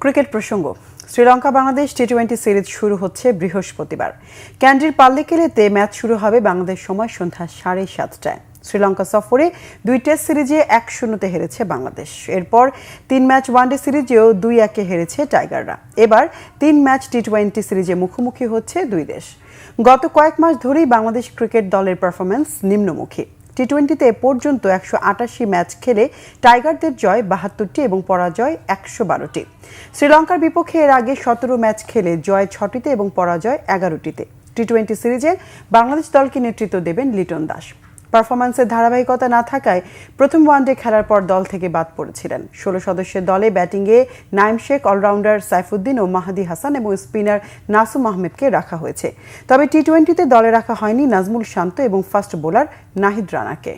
Cricket প্রসঙ্গ। Sri Lanka Bangladesh টি-20 series শুরু হচ্ছে বৃহস্পতিবার। ক্যান্ডির পাল্লিকেলেতে ম্যাচ শুরু হবে বাংলাদেশ সময় সন্ধ্যা 7:30টায়। শ্রীলঙ্কা সফরে 2 টেস্ট সিরিজে 1-0 হেরেছে বাংলাদেশ। এরপর 3 ম্যাচ ওয়ানডে সিরিজেও 2-1 হেরেছে টাইগাররা। এবার 3 ম্যাচ টি-20 সিরিজে মুখোমুখি হচ্ছে দুই দেশ। গত কয়েক মাস ধরেই বাংলাদেশ ক্রিকেট দলের পারফরম্যান্স নিম্নমুখী। টি-20তে পর্যন্ত 188 ম্যাচ খেলে টাইগারদের জয় 72টি এবং পরাজয় 112টি। শ্রীলঙ্কার বিপক্ষে এর আগে 17 ম্যাচ খেলে জয় 6টিতে এবং পরাজয় 11টিতে। টি-20 সিরিজে বাংলাদেশ দলকে নেতৃত্ব দেবেন লিটন দাস। পারফরম্যান্সের ধারাবাহিকতা না থাকায় প্রথম ওয়ানডে খেলার পর দল থেকে বাদ পড়েছিলেন। 16 সদস্যের দলে ব্যাটিংয়ে নাইম শেখ, অলরাউন্ডার সাইফুদ্দিন ও মাহাদি হাসান এবং স্পিনার নাসুম আহমেদকে রাখা হয়েছে। তবে টি-20তে দলে রাখা হয়নি নাজমুল শান্ত এবং ফাস্ট বোলার নাহিদ রানাকে।